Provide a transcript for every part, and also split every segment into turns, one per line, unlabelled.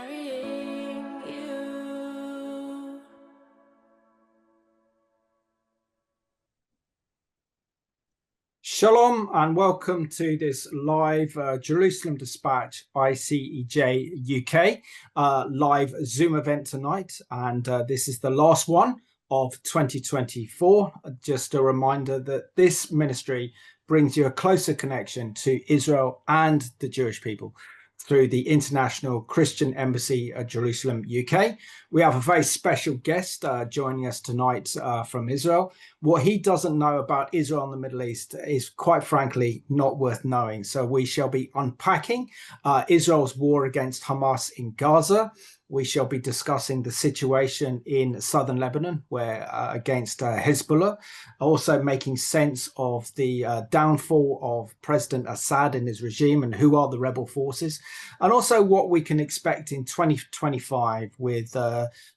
carrying you.
Shalom and welcome to this live Jerusalem Dispatch ICEJ UK live Zoom event tonight, and this is the last one of 2024. Just a reminder that this ministry brings you a closer connection to Israel and the Jewish people through the International Christian Embassy at Jerusalem, UK. We have a very special guest joining us tonight from Israel. What he doesn't know about Israel and the Middle East is, quite frankly, not worth knowing. So we shall be unpacking Israel's war against Hamas in Gaza. We shall be discussing the situation in southern Lebanon, where against Hezbollah, also making sense of the downfall of President Assad and his regime and who are the rebel forces, and also what we can expect in 2025 with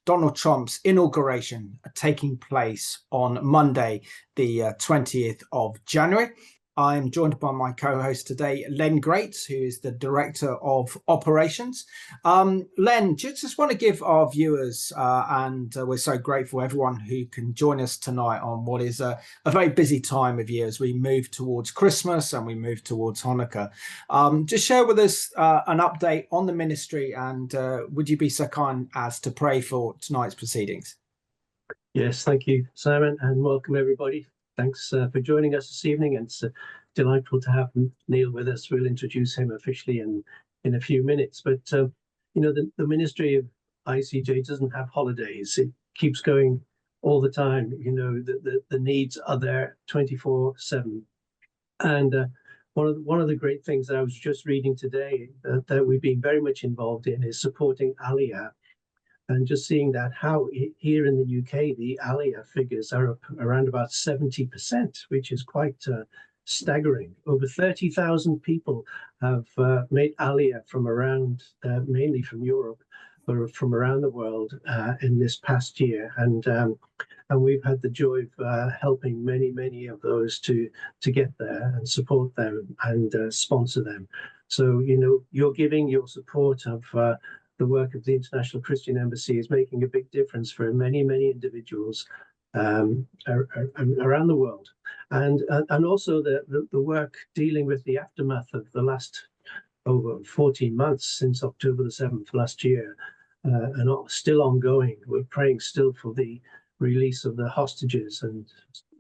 Donald Trump's inauguration taking place on Monday, the 20th of January. I'm joined by my co-host today, Len Greats, who is the Director of Operations. Len, just want to give our viewers, and we're so grateful everyone who can join us tonight on what is a very busy time of year as we move towards Christmas and we move towards Hanukkah. Just share with us an update on the ministry, and would you be so kind as to pray for tonight's proceedings?
Yes, thank you, Simon, and welcome everybody. Thanks for joining us this evening, and it's delightful to have Neil with us. We'll introduce him officially in a few minutes. But you know, the Ministry of ICEJ doesn't have holidays. It keeps going all the time. You know, the needs are there 24/7. And one of the great things that I was just reading today that we've been very much involved in is supporting Aliyah. And just seeing that how here in the UK, the Aliyah figures are up around about 70%, which is quite staggering. Over 30,000 people have made Aliyah from around, mainly from Europe, but from around the world in this past year. And we've had the joy of helping many of those to get there and support them and sponsor them. So, you know, your giving, your support of the work of the International Christian Embassy is making a big difference for many individuals around the world, and also the work dealing with the aftermath of the last over 14 months since October the 7th last year, and still ongoing. We're praying still for the release of the hostages, and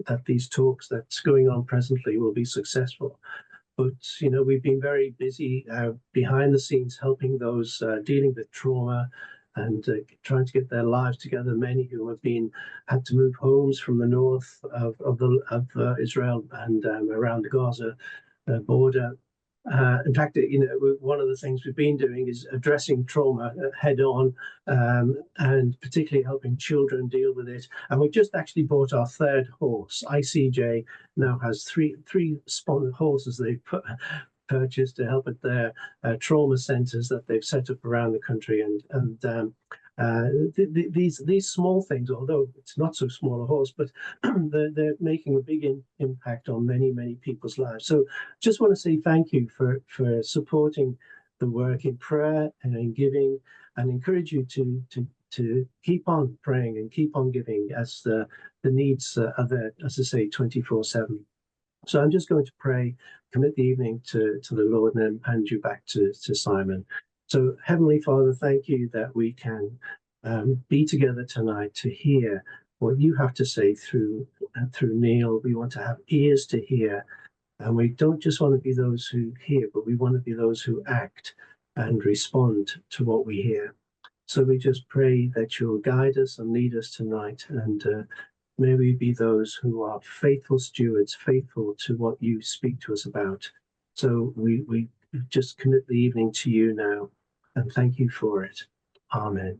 that these talks that's going on presently will be successful. But, you know, we've been very busy behind the scenes helping those dealing with trauma and trying to get their lives together. Many who have had to move homes from the north of Israel and around the Gaza border. In fact, you know, one of the things we've been doing is addressing trauma head on, and particularly helping children deal with it. And we just actually bought our third horse. ICEJ now has three horses they've purchased to help at their trauma centers that they've set up around the country. And these small things, although it's not so small a horse, but they're making a big impact on many people's lives. So just want to say thank you for supporting the work in prayer and in giving, and encourage you to keep on praying and keep on giving as the needs are there, as I say, 24/7. So I'm just going to pray, commit the evening to the Lord, and then hand you back to Simon. So, Heavenly Father, thank you that we can be together tonight to hear what you have to say through Neil. We want to have ears to hear, and we don't just want to be those who hear, but we want to be those who act and respond to what we hear. So we just pray that you'll guide us and lead us tonight, and may we be those who are faithful stewards, faithful to what you speak to us about. So we just commit the evening to you now, and thank you for it. Amen.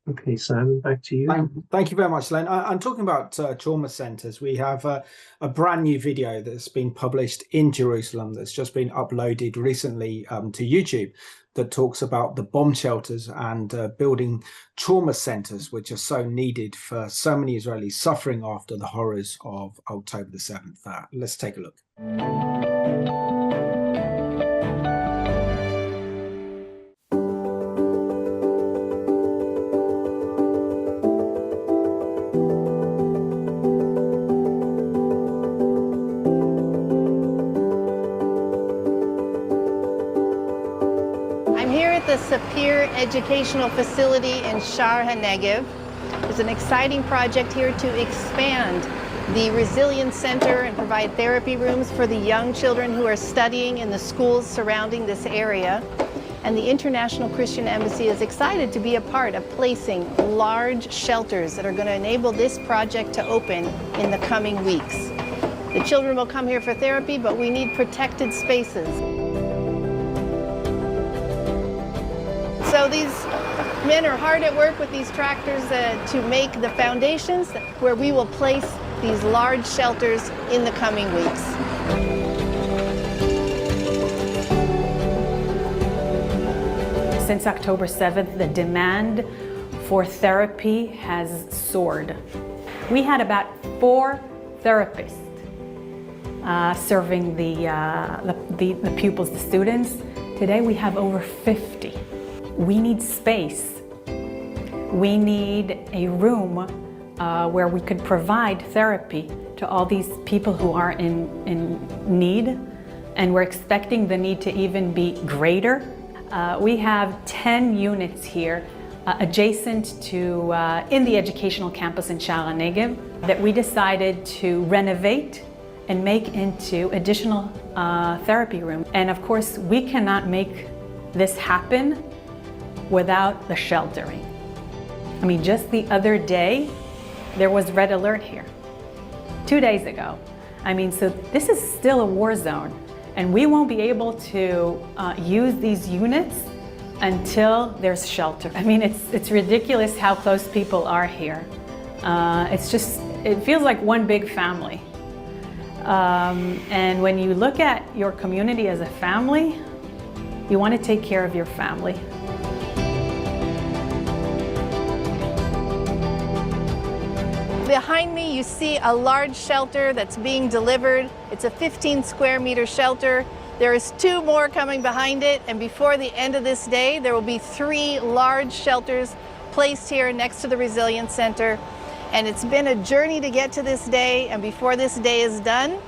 Okay, Simon, back to you.
Thank you very much, Len. I'm talking about trauma centers. We have a brand new video that's been published in Jerusalem that's just been uploaded recently to YouTube that talks about the bomb shelters and building trauma centers, which are so needed for so many Israelis suffering after the horrors of October the 7th. Let's take a look.
Sapir Educational Facility in Shar HaNegev. There's an exciting project here to expand the Resilience Center and provide therapy rooms for the young children who are studying in the schools surrounding this area. And the International Christian Embassy is excited to be a part of placing large shelters that are going to enable this project to open in the coming weeks. The children will come here for therapy, but we need protected spaces. So these men are hard at work with these tractors to make the foundations where we will place these large shelters in the coming weeks.
Since October 7th, the demand for therapy has soared. We had about 4 therapists serving the pupils, the students. Today we have over 50. We need space. We need a room where we could provide therapy to all these people who are in need, and we're expecting the need to even be greater. We have 10 units here adjacent to in the educational campus in Shar HaNegev that we decided to renovate and make into additional therapy rooms. And of course, we cannot make this happen without the sheltering. I mean, just the other day, there was red alert here. 2 days ago. I mean, so this is still a war zone, and we won't be able to use these units until there's shelter. I mean, it's ridiculous how close people are here. It feels like one big family. And when you look at your community as a family, you want to take care of your family.
Behind me, you see a large shelter that's being delivered. It's a 15 square meter shelter. There is 2 more coming behind it, and before the end of this day, there will be 3 large shelters placed here next to the Resilience Center. And it's been a journey to get to this day, and before this day is done,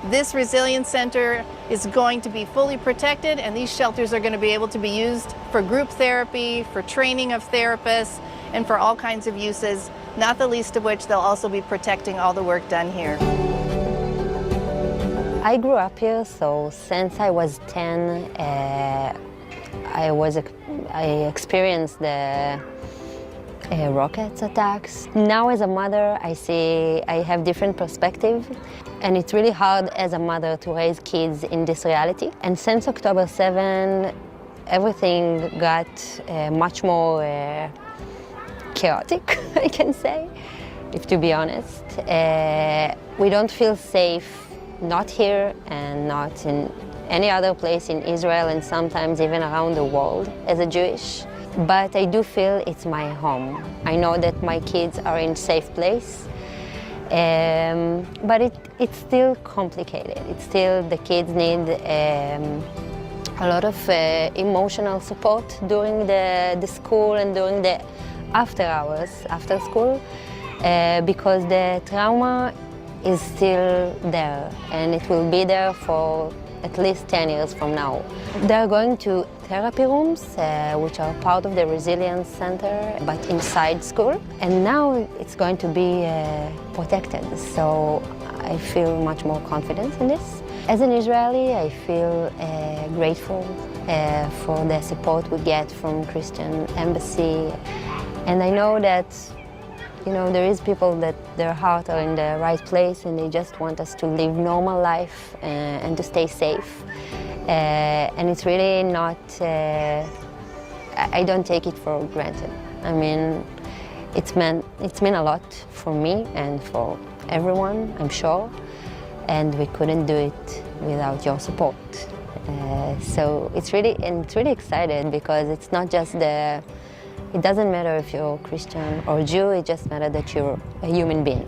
this Resilience Center is going to be fully protected, and these shelters are going to be able to be used for group therapy, for training of therapists, and for all kinds of uses, not the least of which they'll also be protecting all the work done here.
I grew up here, so since I was 10, I experienced the rocket attacks. Now as a mother, I have different perspective, and it's really hard as a mother to raise kids in this reality. And since October 7, everything got much more chaotic, I can say, if to be honest. We don't feel safe, not here and not in any other place in Israel, and sometimes even around the world as a Jewish. But I do feel it's my home. I know that my kids are in a safe place, but it's still complicated. It's still, the kids need a lot of emotional support during the school and during the after hours, after school, because the trauma is still there, and it will be there for at least 10 years from now. They're going to therapy rooms, which are part of the Resilience Center, but inside school. And now it's going to be protected, so I feel much more confident in this. As an Israeli, I feel grateful for the support we get from Christian Embassy. And I know that, there is people that their heart are in the right place, and they just want us to live normal life and to stay safe. And it's really not, I don't take it for granted. I mean, it's meant a lot for me and for everyone, I'm sure. And we couldn't do it without your support. So it's really excited, because it's not just it doesn't matter if you're Christian or Jew, it just matters that you're a human being.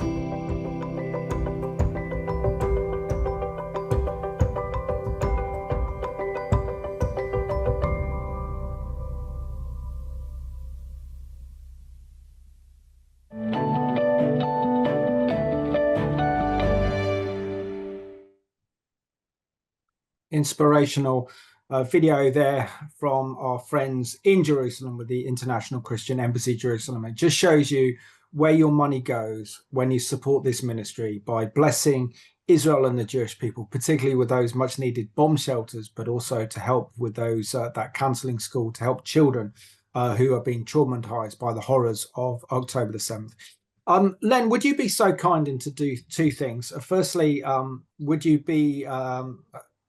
Inspirational video there from our friends in Jerusalem with the International Christian Embassy Jerusalem. It just shows you where your money goes when you support this ministry by blessing Israel and the Jewish people, particularly with those much needed bomb shelters, but also to help with those that counseling school to help children who are being traumatized by the horrors of October the 7th. Len, would you be so kind and to do two things? Firstly, would you be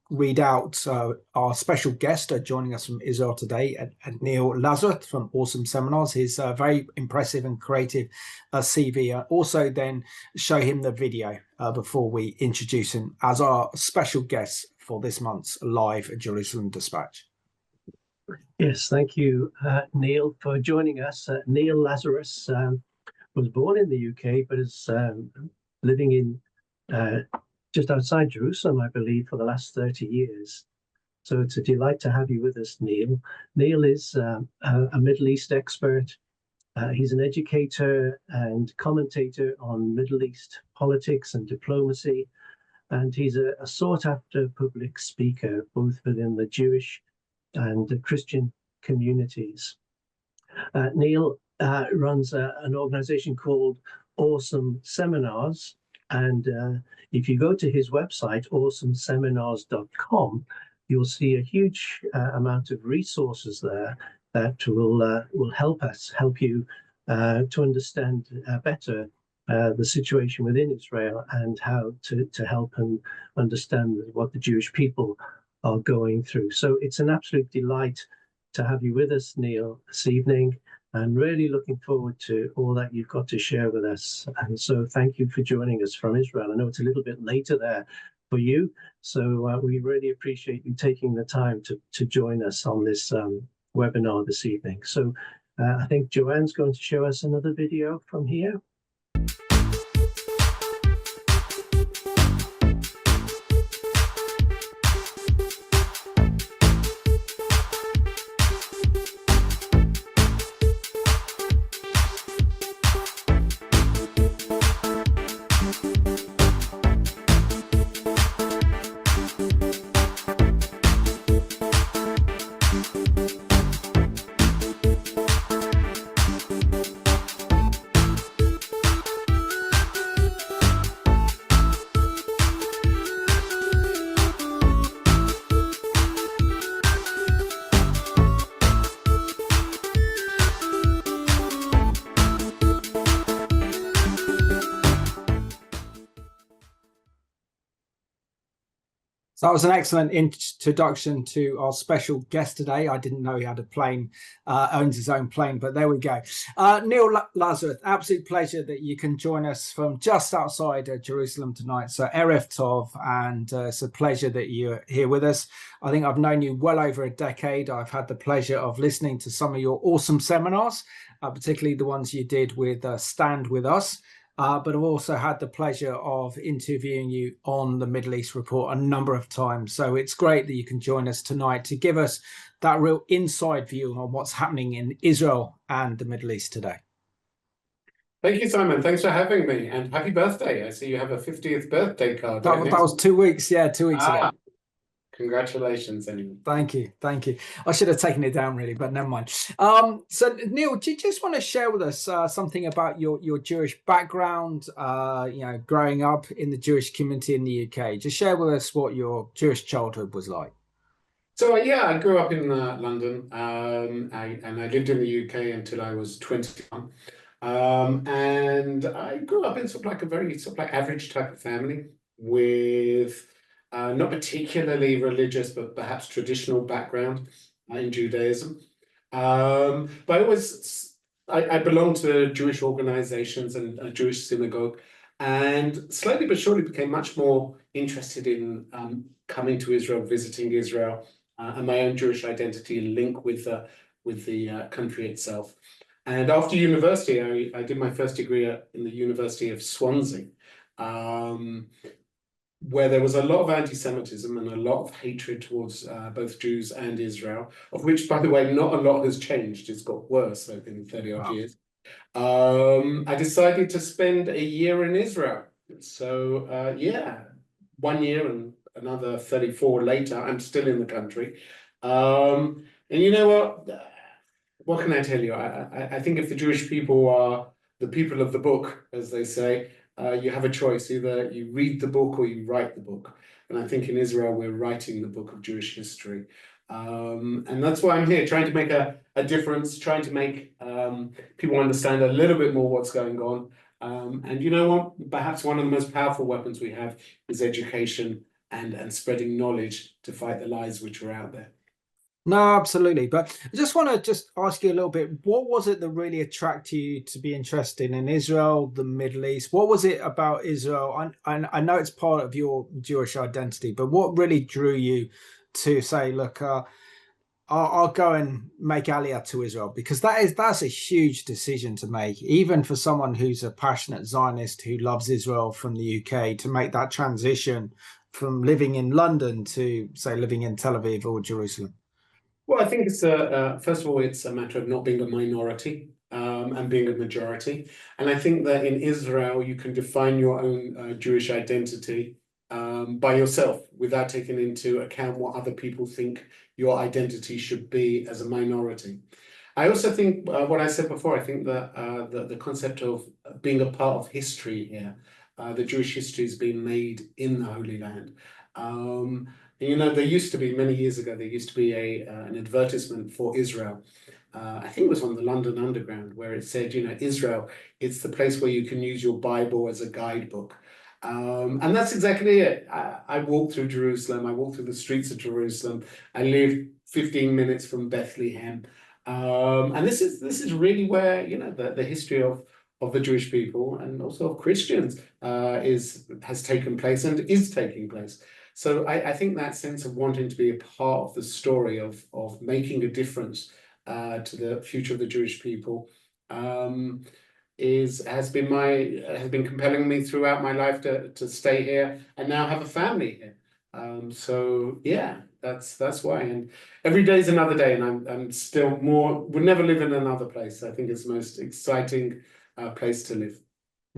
read out our special guest joining us from Israel today, Neil Lazarus from Awesome Seminars, his very impressive and creative CV. Also then show him the video before we introduce him as our special guest for this month's live Jerusalem Dispatch.
Yes, thank you, Neil, for joining us. Neil Lazarus was born in the UK, but is living in just outside Jerusalem, I believe, for the last 30 years. So it's a delight to have you with us, Neil. Neil is a Middle East expert. He's an educator and commentator on Middle East politics and diplomacy. And he's a sought-after public speaker, both within the Jewish and the Christian communities. Neil runs an organization called Awesome Seminars. And if you go to his website, awesomeseminars.com, you'll see a huge amount of resources there that will help you to understand better the situation within Israel and how to help and understand what the Jewish people are going through. So it's an absolute delight to have you with us, Neil, this evening. I'm really looking forward to all that you've got to share with us. And so thank you for joining us from Israel. I know it's a little bit later there for you, so we really appreciate you taking the time to join us on this webinar this evening. So I think Joanne's going to show us another video from here.
So that was an excellent introduction to our special guest today. I didn't know he had a plane, owns his own plane, but there we go. Neil Lazarus, absolute pleasure that you can join us from just outside Jerusalem tonight. So Erev Tov, and it's a pleasure that you're here with us. I think I've known you well over a decade. I've had the pleasure of listening to some of your awesome seminars, particularly the ones you did with Stand With Us. But I've also had the pleasure of interviewing you on the Middle East Report a number of times. So it's great that you can join us tonight to give us that real inside view on what's happening in Israel and the Middle East today.
Thank you, Simon. Thanks for having me. And happy birthday. I see you have a 50th birthday card.
That was 2 weeks. Yeah, 2 weeks ago.
Congratulations, anyway.
Thank you. Thank you. I should have taken it down, really, but never mind. So, Neil, do you just want to share with us something about your Jewish background, growing up in the Jewish community in the UK? Just share with us what your Jewish childhood was like.
So, yeah, I grew up in London, and I lived in the UK until I was 21. And I grew up in sort of like a very sort of like average type of family with not particularly religious, but perhaps traditional background in Judaism. But I belonged to Jewish organizations and a Jewish synagogue, and slowly but surely became much more interested in coming to Israel, visiting Israel, and my own Jewish identity link with the country itself. And after university, I did my first degree in the University of Swansea, where there was a lot of anti-Semitism and a lot of hatred towards both Jews and Israel, of which, by the way, not a lot has changed. It's got worse in 30-odd years. I decided to spend a year in Israel. So, 1 year and another 34 later, I'm still in the country. And you know what? What can I tell you? I think if the Jewish people are the people of the book, as they say, you have a choice. Either you read the book or you write the book. And I think in Israel, we're writing the book of Jewish history. And that's why I'm here, trying to make a difference, trying to make people understand a little bit more what's going on. And you know what? Perhaps one of the most powerful weapons we have is education and spreading knowledge to fight the lies which are out there.
No, absolutely. But I just want to ask you a little bit, what was it that really attracted you to be interested in Israel, the Middle East? What was it about Israel? I know it's part of your Jewish identity, but what really drew you to say, look, I'll go and make Aliyah to Israel? Because that's a huge decision to make, even for someone who's a passionate Zionist who loves Israel from the UK, to make that transition from living in London to, say, living in Tel Aviv or Jerusalem.
Well, I think it's first of all, it's a matter of not being a minority and being a majority. And I think that in Israel, you can define your own Jewish identity by yourself without taking into account what other people think your identity should be as a minority. I also think what I said before, I think that the concept of being a part of history here, the Jewish history is being made in the Holy Land. You know, there used to be, many years ago, there used to be an advertisement for Israel. I think it was on the London Underground, where it said, you know, Israel, it's the place where you can use your Bible as a guidebook. And that's exactly it. I walked through Jerusalem. I walked through the streets of Jerusalem. I lived 15 minutes from Bethlehem. And this is really where, you know, the history of the Jewish people and also of Christians has taken place and is taking place. So I think that sense of wanting to be a part of the story of making a difference to the future of the Jewish people has been compelling me throughout my life to stay here and now have a family here. So yeah, that's why. And every day is another day, and I'm still would never live in another place. I think it's the most exciting place to live.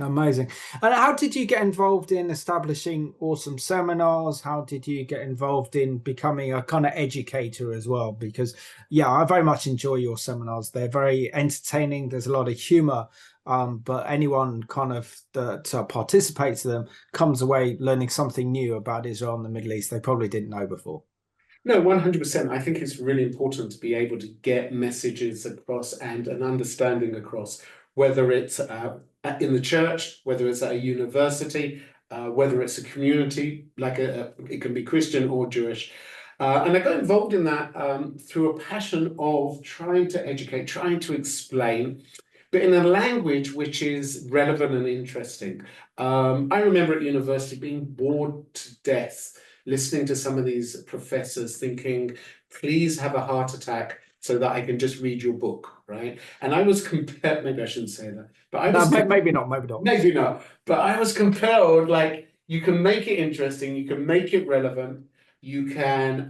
Amazing. And how did you get involved in establishing awesome seminars? How did you get involved in becoming a kind of educator as well? Because, yeah, I very much enjoy your seminars. They're very entertaining. There's a lot of humor, but anyone kind of that participates in them comes away learning something new about Israel and the Middle East they probably didn't know before.
No, 100%. I think it's really important to be able to get messages across and an understanding across, whether it's in the church, whether it's at a university, whether it's a community, like it can be Christian or Jewish. And I got involved in that through a passion of trying to educate, trying to explain, but in a language which is relevant and interesting. I remember at university being bored to death, listening to some of these professors thinking, please have a heart attack so that I can just read your book, right? And I was compelled, maybe I shouldn't say that, but I was
maybe not.
Maybe not, but I was compelled, like, you can make it interesting, you can make it relevant, you can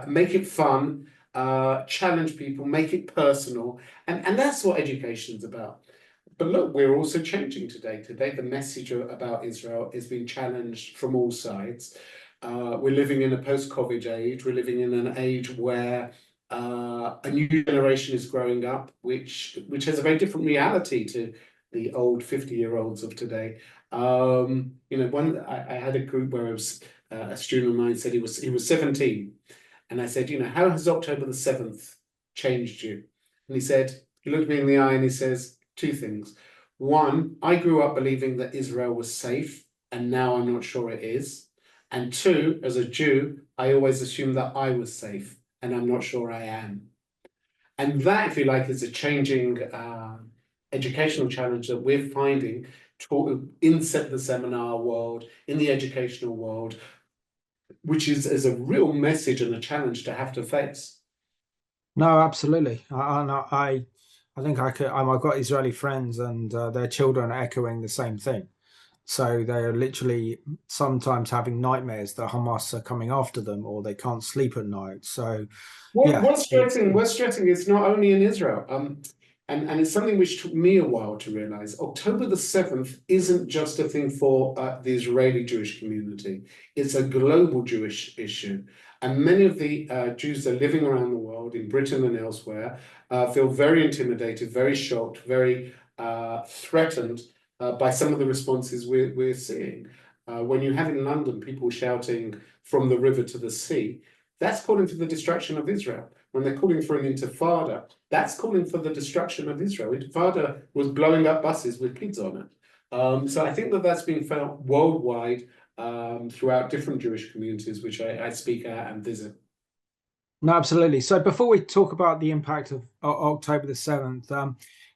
make it fun, challenge people, make it personal, and that's what education is about. But look, we're also changing today. Today, the message about Israel is being challenged from all sides. We're living in a post-COVID age. We're living in an age where a new generation is growing up, which has a very different reality to the old 50-year-olds of today. You know, I had a group where it was a student of mine said he was 17, and I said, you know, how has October the 7th changed you? And he looked me in the eye and he says two things. One, I grew up believing that Israel was safe, and now I'm not sure it is. And two, as a Jew, I always assumed that I was safe, and I'm not sure I am. And that, if you like, is a changing educational challenge that we're finding in the seminar world, in the educational world, which is a real message and a challenge to have to face.
No, absolutely. I think I've got Israeli friends, and their children are echoing the same thing. So they're literally sometimes having nightmares that Hamas are coming after them, or they can't sleep at night. So
what's stressing is not only in Israel, and it's something which took me a while to realize. October the 7th isn't just a thing for the Israeli Jewish community. It's a global Jewish issue. And many of the Jews that are living around the world, in Britain and elsewhere, feel very intimidated, very shocked, very threatened by some of the responses we're seeing. When you have in London people shouting from the river to the sea, that's calling for the destruction of Israel. When they're calling for an intifada, that's calling for the destruction of Israel. Intifada was blowing up buses with kids on it. So I think that that's being felt worldwide throughout different Jewish communities, which I speak at and visit.
No, absolutely. So before we talk about the impact of October the 7th,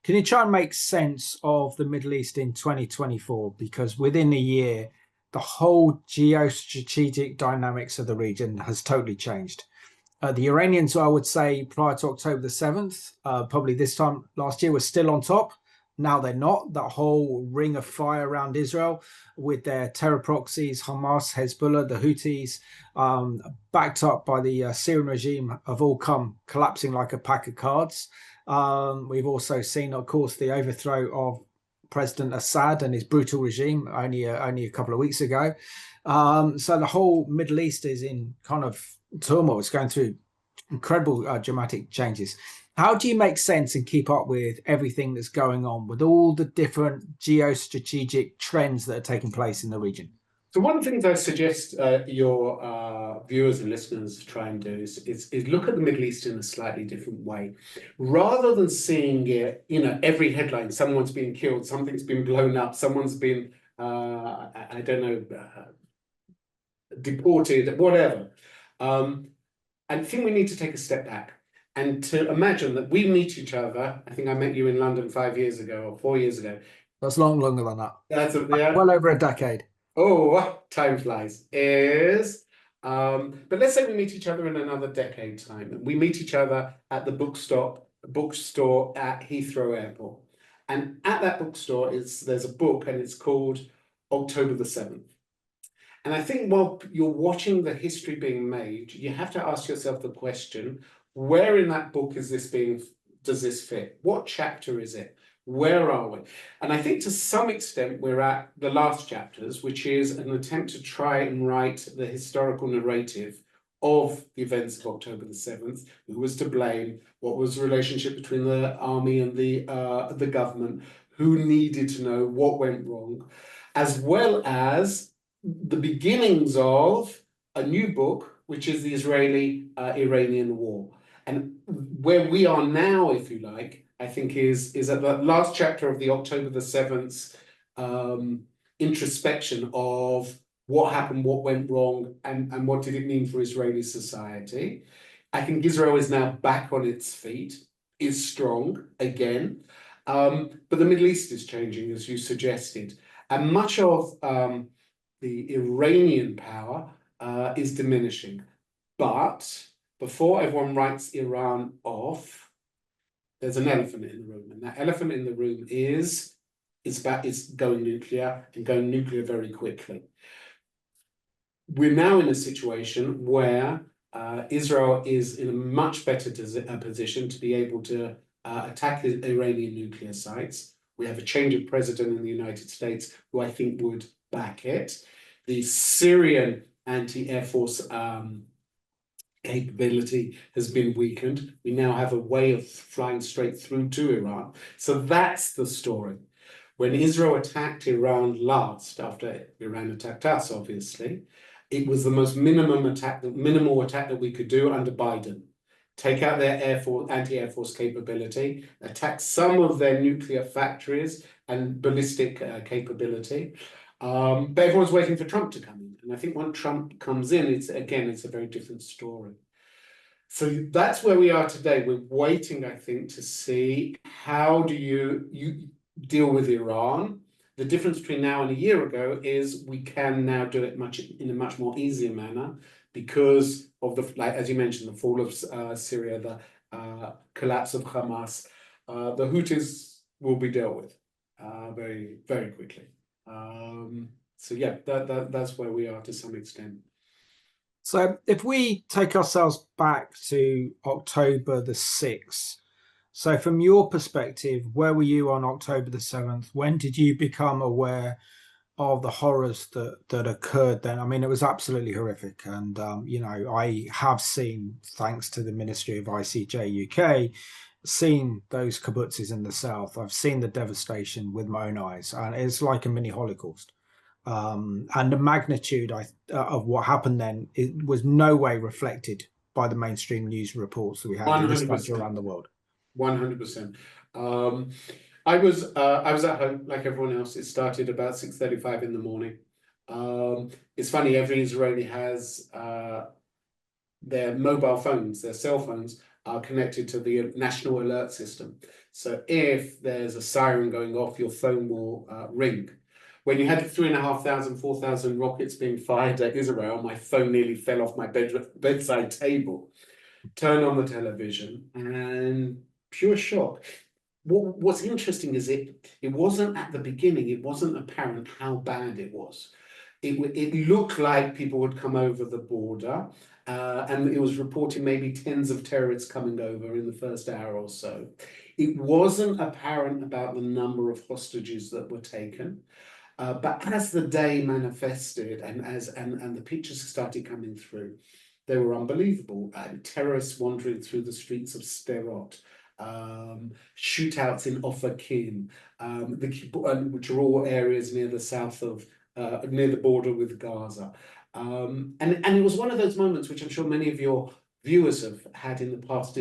can you try and make sense of the Middle East in 2024? Because within a year, the whole geostrategic dynamics of the region has totally changed. The Iranians, I would say, prior to October the 7th, probably this time last year, were still on top. Now they're not. That whole ring of fire around Israel with their terror proxies, Hamas, Hezbollah, the Houthis, backed up by the Syrian regime, have all come collapsing like a pack of cards. We've also seen, of course, the overthrow of President Assad and his brutal regime only a couple of weeks ago. So the whole Middle East is in kind of turmoil. It's going through incredible dramatic changes. How do you make sense and keep up with everything that's going on with all the different geostrategic trends that are taking place in the region?
So one of the things I suggest your viewers and listeners try and do is look at the Middle East in a slightly different way. Rather than seeing it, every headline, someone's been killed, something's been blown up, someone's been, I don't know, deported, whatever. I think we need to take a step back and to imagine that we meet each other. I think I met you in London 5 years ago or 4 years ago.
That's longer than that.
That's
well over a decade.
Oh, time flies. But let's say we meet each other in another decade time. We meet each other at the bookstore at Heathrow Airport. And at that bookstore, there's a book and it's called October the 7th. And I think while you're watching the history being made, you have to ask yourself the question, where in that book does this fit? What chapter is it? Where are we? And I think to some extent we're at the last chapters, which is an attempt to try and write the historical narrative of the events of October the 7th, who was to blame, what was the relationship between the army and the government, who needed to know what went wrong, as well as the beginnings of a new book, which is the Israeli-Iranian war. And where we are now, if you like, I think is at the last chapter of the October the 7th introspection of what happened, what went wrong, and what did it mean for Israeli society. I think Israel is now back on its feet, is strong again, but the Middle East is changing, as you suggested. And much of the Iranian power is diminishing. But before everyone writes Iran off, there's an elephant in the room. And that elephant in the room is going nuclear and going nuclear very quickly. We're now in a situation where Israel is in a much better position to be able to attack the Iranian nuclear sites. We have a change of president in the United States who I think would back it. The Syrian anti-air force capability has been weakened. We now have a way of flying straight through to Iran. So that's the story. When Israel attacked Iran last, after Iran attacked us, obviously, it was the most minimal attack that we could do under Biden. Take out their anti-air force capability, attack some of their nuclear factories and ballistic capability. But everyone's waiting for Trump to come in. And I think when Trump comes in, it's a very different story. So that's where we are today. We're waiting, I think, to see how do you deal with Iran. The difference between now and a year ago is we can now do it in a much more easier manner because of as you mentioned, the fall of Syria, the collapse of Hamas. The Houthis will be dealt with very, very quickly. So yeah, that's where we are to some extent.
So if we take ourselves back to October the 6th, so from your perspective, where were you on October the 7th? When did you become aware of the horrors that occurred then, I mean, it was absolutely horrific. And, you know, I have seen, thanks to the Ministry of ICEJ UK, seen those kibbutzes in the south. I've seen the devastation with my own eyes, and it's like a mini Holocaust. And the magnitude of what happened then, it was no way reflected by the mainstream news reports that we had in this country around the world.
100%. I was at home like everyone else. It started about 6:35 in the morning. It's funny, every Israeli has their mobile phones, their cell phones are connected to the national alert system. So if there's a siren going off, your phone will ring. When you had 3,500, 4,000 rockets being fired at Israel, my phone nearly fell off my bedside table. Turn on the television and pure shock. What's interesting is it wasn't at the beginning, it wasn't apparent how bad it was. It looked like people would come over the border, and it was reporting maybe tens of terrorists coming over in the first hour or so. It wasn't apparent about the number of hostages that were taken. But as the day manifested and the pictures started coming through, they were unbelievable. Terrorists wandering through the streets of Sderot, shootouts in Ofakim, which are all areas near the south of near the border with Gaza. And it was one of those moments which I'm sure many of your viewers have had in the past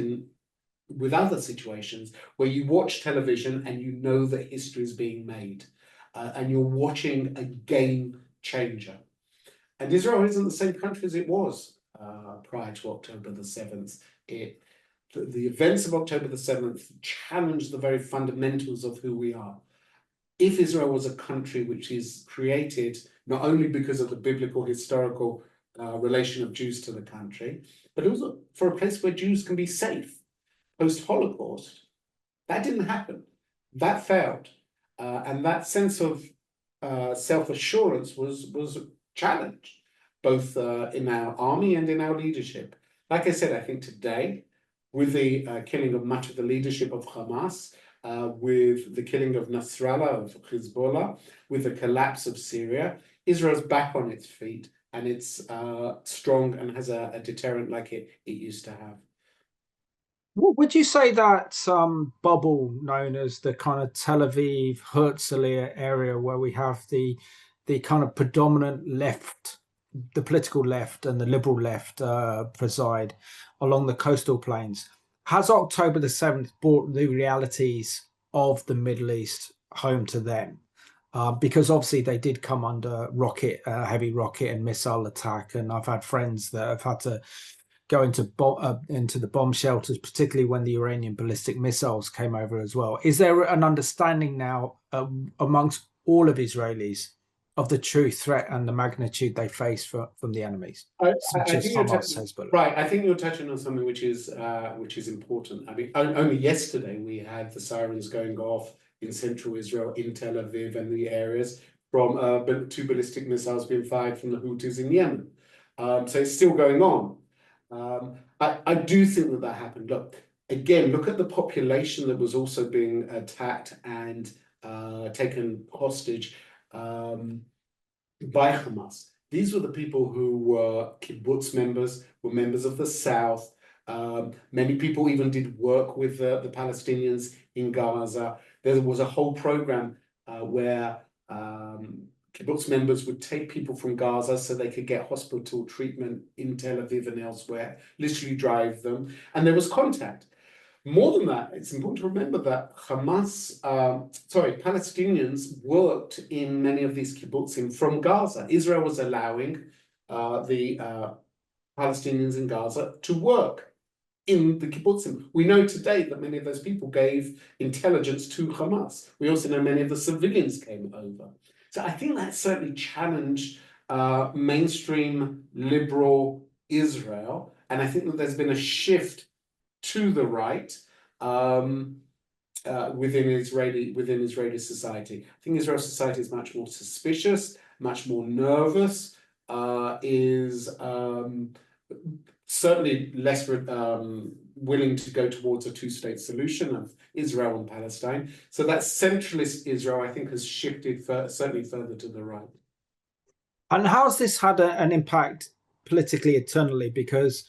with other situations, where you watch television and you know that history is being made, and you're watching a game changer. And Israel isn't the same country as it was prior to October the 7th. The events of October the 7th challenged the very fundamentals of who we are. If Israel was a country which is created not only because of the biblical historical relation of Jews to the country, but also for a place where Jews can be safe post-Holocaust, that didn't happen. That failed. And that sense of self-assurance was challenged, both in our army and in our leadership. Like I said, I think today, with the killing of much of the leadership of Hamas, with the killing of Nasrallah, of Hezbollah, with the collapse of Syria, Israel's back on its feet, and it's strong and has a deterrent like it used to have.
Would you say that bubble known as the kind of Tel Aviv, Herzliya area, where we have the kind of predominant left, the political left and the liberal left preside along the coastal plains, has October the 7th brought the realities of the Middle East home to them? Because obviously they did come under heavy rocket and missile attack, and I've had friends that have had to go into the bomb shelters, particularly when the Iranian ballistic missiles came over as well. Is there an understanding now amongst all of Israelis of the true threat and the magnitude they face from the enemies, such as Hamas, Hezbollah?
Right, I think you're touching on something which is important. I mean, only yesterday we had the sirens going off in central Israel, in Tel Aviv and the areas, from 2 ballistic missiles being fired from the Houthis in Yemen. So it's still going on. I do think that happened. Look at the population that was also being attacked and taken hostage by Hamas. These were the people who were kibbutz members, were members of the south. Many people even did work with the Palestinians in Gaza. There was a whole program where kibbutz members would take people from Gaza so they could get hospital treatment in Tel Aviv and elsewhere, literally drive them. And there was contact. More than that, it's important to remember that Palestinians worked in many of these kibbutzim from Gaza. Israel was allowing the Palestinians in Gaza to work in the kibbutzim. We know today that many of those people gave intelligence to Hamas. We also know many of the civilians came over. So I think that certainly challenged mainstream liberal Israel, and I think that there's been a shift to the right within Israeli society. I think Israeli society is much more suspicious, much more nervous, is certainly less willing to go towards a two-state solution of Israel and Palestine. So that centralist Israel, I think, has shifted certainly further to the right.
And how's this had an impact politically internally? Because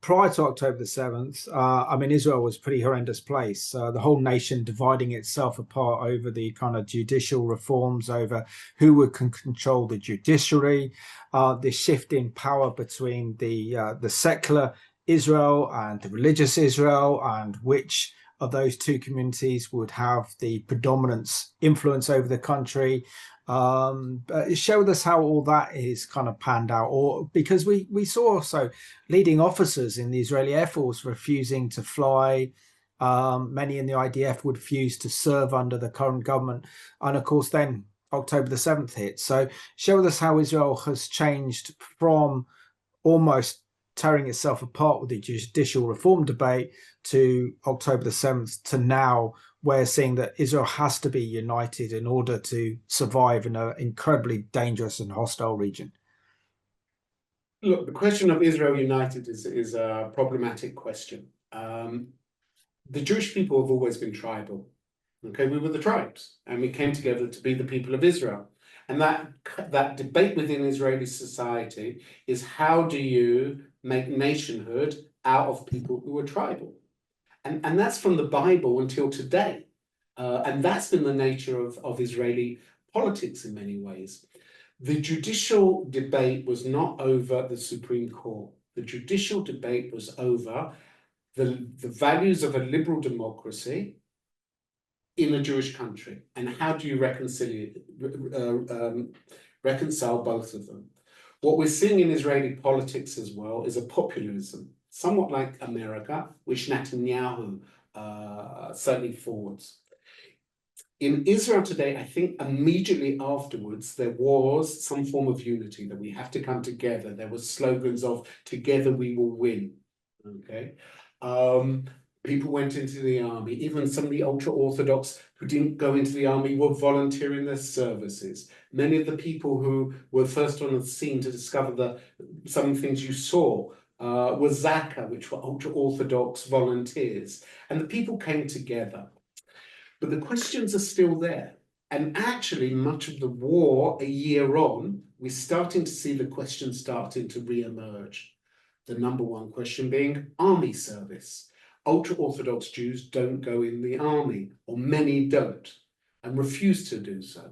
prior to October the 7th, I mean, Israel was a pretty horrendous place. The whole nation dividing itself apart over the kind of judicial reforms, over who would control the judiciary, the shift in power between the secular Israel and the religious Israel, and which of those two communities would have the predominant influence over the country. Share with us how all that is kind of panned out, or because we saw also leading officers in the Israeli Air Force refusing to fly. Many in the IDF would refuse to serve under the current government, and of course then October the 7th hit. So share with us how Israel has changed from almost tearing itself apart with the judicial reform debate to October the 7th to now, we're seeing that Israel has to be united in order to survive in an incredibly dangerous and hostile region.
Look, the question of Israel united is a problematic question. The Jewish people have always been tribal. Okay, we were the tribes, and we came together to be the people of Israel. And that debate within Israeli society is, how do you make nationhood out of people who are tribal? And that's from the Bible until today. And that's been the nature of Israeli politics in many ways. The judicial debate was not over the Supreme Court. The judicial debate was over the values of a liberal democracy in a Jewish country, and how do you reconcile both of them? What we're seeing in Israeli politics as well is a populism, somewhat like America, which Netanyahu certainly forwards. In Israel today, I think immediately afterwards, there was some form of unity, that we have to come together. There were slogans of "Together we will win." Okay. People went into the army. Even some of the ultra-Orthodox who didn't go into the army were volunteering their services. Many of the people who were first on the scene to discover some of the things you saw were Zaka, which were ultra-Orthodox volunteers. And the people came together. But the questions are still there. And actually, much of the war, a year on, we're starting to see the questions starting to re-emerge. The number one question being army service. Ultra-Orthodox Jews don't go in the army, or many don't, and refuse to do so.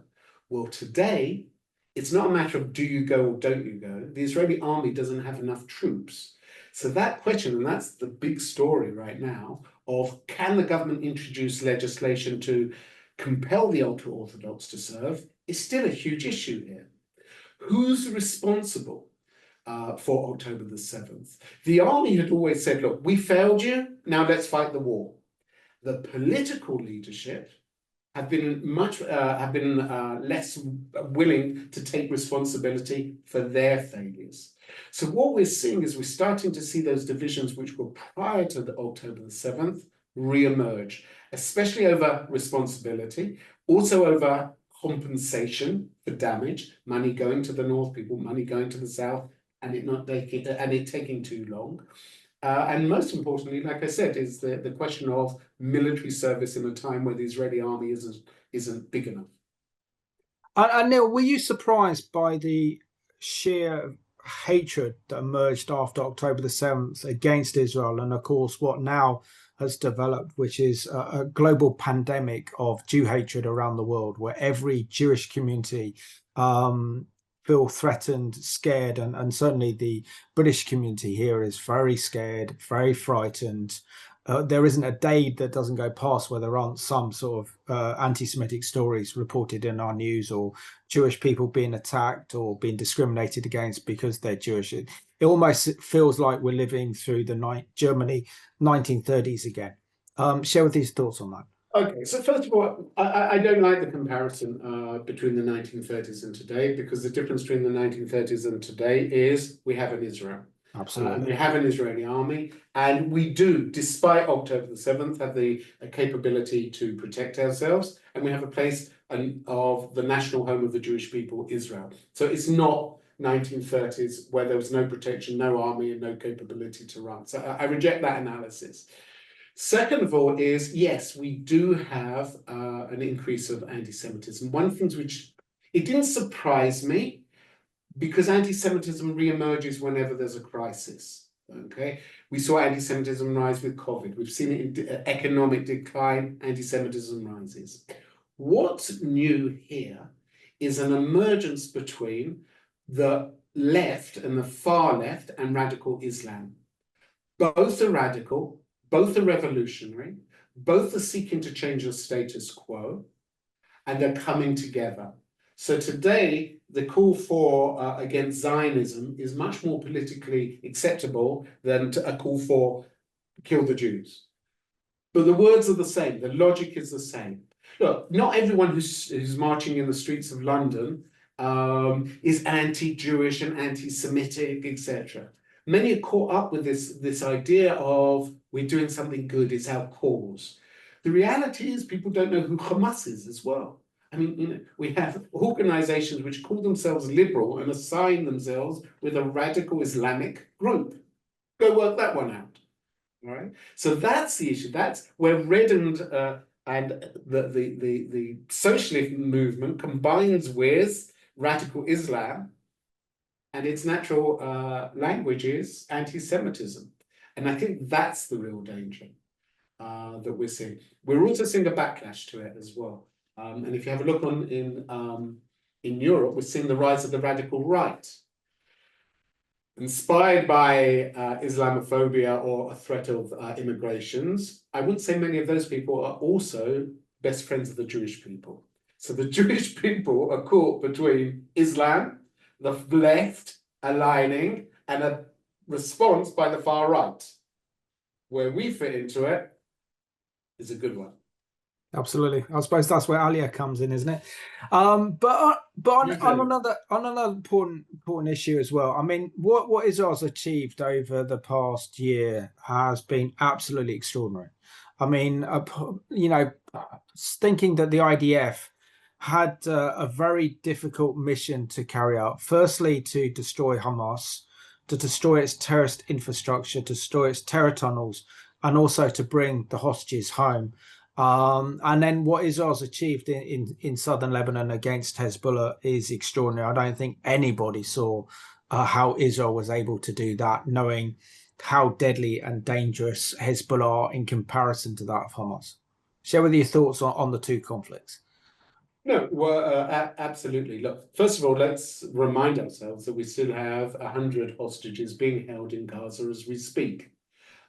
Well, today, it's not a matter of do you go or don't you go. The Israeli army doesn't have enough troops. So that question, and that's the big story right now, of can the government introduce legislation to compel the ultra-Orthodox to serve, is still a huge issue here. Who's responsible for October the 7th? The army had always said, look, we failed you, now let's fight the war. The political leadership have been less willing to take responsibility for their failures. So what we're seeing is we're starting to see those divisions which were prior to the October the 7th re-emerge, especially over responsibility, also over compensation for damage, money going to the north, money going to the south, and it taking too long. And most importantly, like I said, is the question of military service in a time where the Israeli army isn't big enough.
And Neil, were you surprised by the sheer hatred that emerged after October the 7th against Israel, and of course what now has developed, which is a global pandemic of Jew hatred around the world, where every Jewish community feel threatened, scared, and certainly the British community here is very scared, very frightened. There isn't a day that doesn't go past where there aren't some sort of anti-Semitic stories reported in our news, or Jewish people being attacked or being discriminated against because they're Jewish. It almost feels like we're living through the Germany 1930s again. Share with these thoughts on that.
Okay, so first of all, I don't like the comparison between the 1930s and today, because the difference between the 1930s and today is we have an Israel.
Absolutely.
We have an Israeli army, and we do, despite October the 7th, have the capability to protect ourselves, and we have a place of the national home of the Jewish people, Israel. So it's not 1930s, where there was no protection, no army, and no capability to run. So I reject that analysis. Second of all is, yes, we do have an increase of anti-Semitism. One of the things which, it didn't surprise me, because anti-Semitism reemerges whenever there's a crisis. Okay, we saw anti-Semitism rise with COVID. We've seen it in economic decline, anti-Semitism rises. What's new here is an emergence between the left and the far left and radical Islam. Both are radical, both are revolutionary, both are seeking to change the status quo, and they're coming together. So today, the call for against Zionism is much more politically acceptable than a call for kill the Jews. But the words are the same, the logic is the same. Look, not everyone who's marching in the streets of London is anti-Jewish and anti-Semitic, etc. Many are caught up with this idea of we're doing something good, it's our cause. The reality is people don't know who Hamas is as well. I mean, you know, we have organizations which call themselves liberal and assign themselves with a radical Islamic group. Go work that one out. All right. So that's the issue. That's where Red and the socialist movement combines with radical Islam, and its natural language is anti-Semitism. And I think that's the real danger that we're seeing. We're also seeing a backlash to it as well. And if you have a look in Europe, we're seeing the rise of the radical right, inspired by Islamophobia or a threat of immigrations. I would say many of those people are also best friends of the Jewish people. So the Jewish people are caught between Islam, the left aligning, and a response by the far right. Where we fit into it is a good one.
Absolutely. I suppose that's where Alia comes in, isn't it? But on another important issue as well. I mean, what Israel's achieved over the past year has been absolutely extraordinary. I mean, you know, thinking that the IDF had a very difficult mission to carry out. Firstly, to destroy Hamas, to destroy its terrorist infrastructure, to destroy its terror tunnels, and also to bring the hostages home. And then what Israel's achieved in southern Lebanon against Hezbollah is extraordinary. I don't think anybody saw how Israel was able to do that, knowing how deadly and dangerous Hezbollah are in comparison to that of Hamas. Share with your thoughts on the two conflicts.
No, well, absolutely. Look, first of all, let's remind ourselves that we still have 100 hostages being held in Gaza as we speak.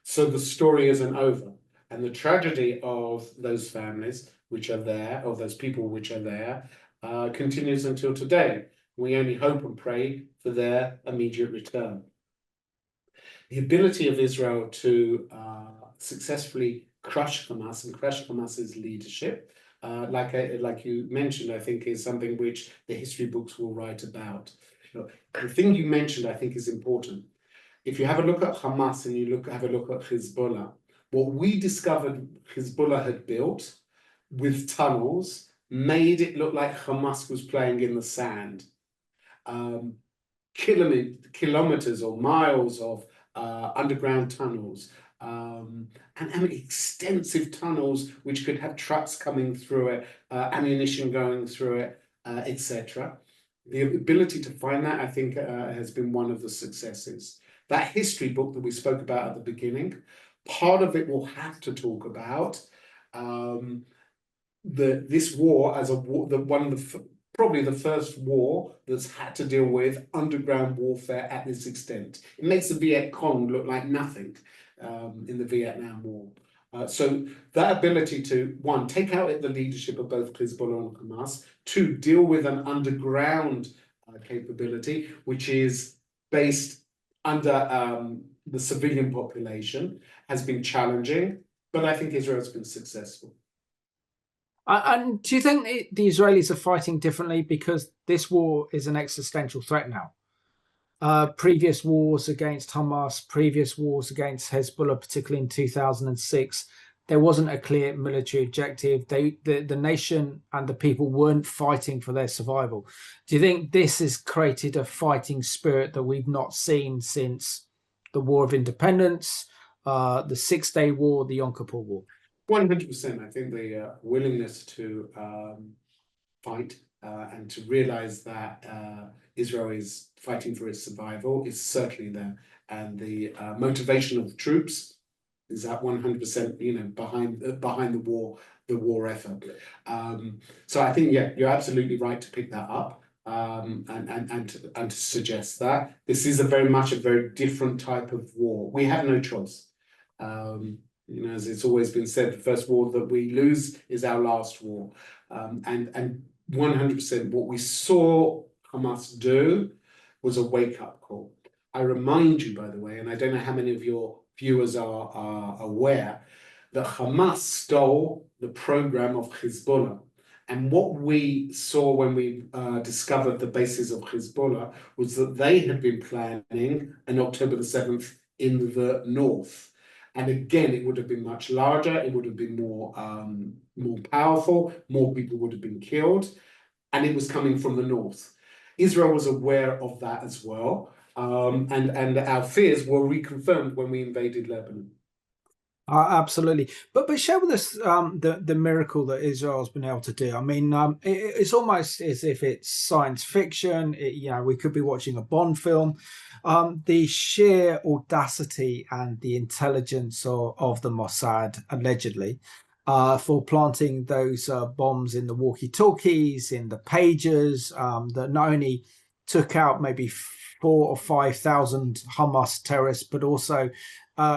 So the story isn't over. And the tragedy of those families which are there, of those people which are there, continues until today. We only hope and pray for their immediate return. The ability of Israel to successfully crush Hamas and crush Hamas's leadership, like you mentioned, I think is something which the history books will write about. The thing you mentioned, I think, is important. If you have a look at Hamas and you have a look at Hezbollah, what we discovered Hezbollah had built with tunnels made it look like Hamas was playing in the sand. Kilometers or miles of underground tunnels, and extensive tunnels which could have trucks coming through it, ammunition going through it, etc. The ability to find that, I think, has been one of the successes. That history book that we spoke about at the beginning, part of it will have to talk about this war as a war, probably the first war that's had to deal with underground warfare at this extent. It makes the Viet Cong look like nothing in the Vietnam War. So that ability to, one, take out the leadership of both Hezbollah and Hamas, two, deal with an underground capability, which is based under the civilian population, has been challenging, but I think Israel's been successful.
And do you think the Israelis are fighting differently because this war is an existential threat now? Previous wars against Hamas, previous wars against Hezbollah, particularly in 2006, there wasn't a clear military objective. The nation and the people weren't fighting for their survival. Do you think this has created a fighting spirit that we've not seen since the War of Independence, the 6-Day War, the Yom Kippur War?
100%. I think the willingness to fight and to realize that Israel is fighting for its survival is certainly there, and the motivation of the troops is at 100%, behind the war effort. So I think, yeah, you're absolutely right to pick that up, and to suggest that this is very much a very different type of war. We have no choice. As it's always been said, the first war that we lose is our last war, and 100% what we saw Hamas do was a wake-up call. I remind you, by the way, and I don't know how many of your viewers are aware, that Hamas stole the program of Hezbollah. And what we saw when we discovered the basis of Hezbollah was that they had been planning an October the 7th in the north. And again, it would have been much larger, it would have been more powerful, more people would have been killed, and it was coming from the north. Israel was aware of that as well, and our fears were reconfirmed when we invaded Lebanon.
Absolutely, but share with us the miracle that Israel's been able to do. I mean, it's almost as if it's science fiction. We could be watching a Bond film. The sheer audacity and the intelligence of the Mossad, allegedly, for planting those bombs in the walkie-talkies, in the pagers, that not only took out maybe 4,000 or 5,000 Hamas terrorists, but also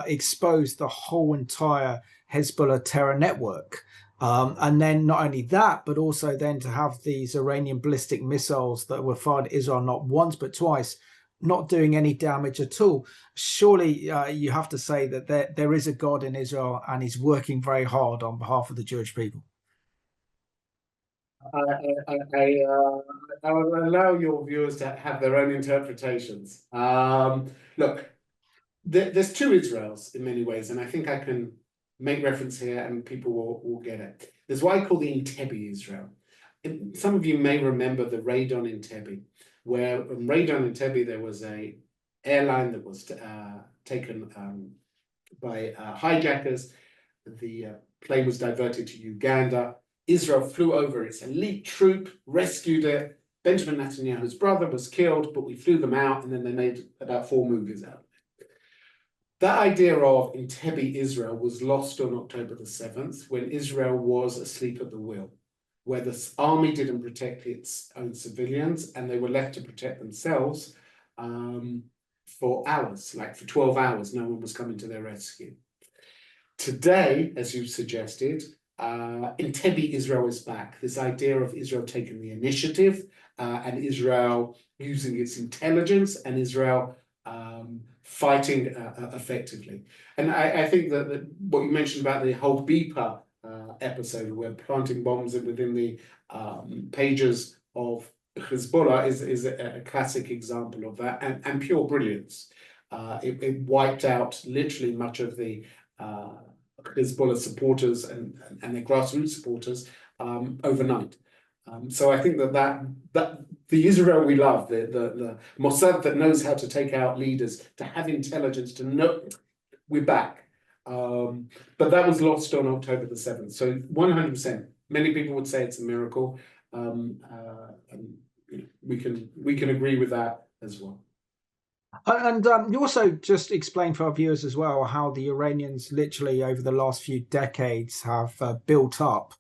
exposed the whole entire Hezbollah terror network. And then not only that, but also then to have these Iranian ballistic missiles that were fired at Israel not once, but twice, not doing any damage at all. Surely you have to say that there is a God in Israel, and he's working very hard on behalf of the Jewish people.
I will allow your viewers to have their own interpretations. Look, there's two Israels in many ways, and I think I can make reference here and people will get it. There's what I call the Entebbe Israel. Some of you may remember the raid on Entebbe, where on raid on Entebbe there was a airline that was taken by hijackers. The plane was diverted to Uganda. Israel flew over its elite troop, rescued it. Benjamin Netanyahu's brother was killed, but we flew them out, and then they made about 4 movies out of it. That idea of Entebbe Israel was lost on October the 7th, when Israel was asleep at the wheel, where the army didn't protect its own civilians, and they were left to protect themselves for hours, like for 12 hours, no one was coming to their rescue. Today, as you've suggested, Entebbe Israel is back. This idea of Israel taking the initiative, and Israel using its intelligence, and Israel fighting effectively. And I think that what you mentioned about the whole Beeper episode, where planting bombs within the pages of Hezbollah is a classic example of that, and pure brilliance. It wiped out literally much of the Hezbollah supporters and their grassroots supporters overnight. So I think that the Israel we love, the Mossad that knows how to take out leaders, to have intelligence, to know we're back. But that was lost on October the 7th. So 100%. Many people would say it's a miracle. And we can agree with that as well.
And you also just explained for our viewers as well how the Iranians literally over the last few decades have built up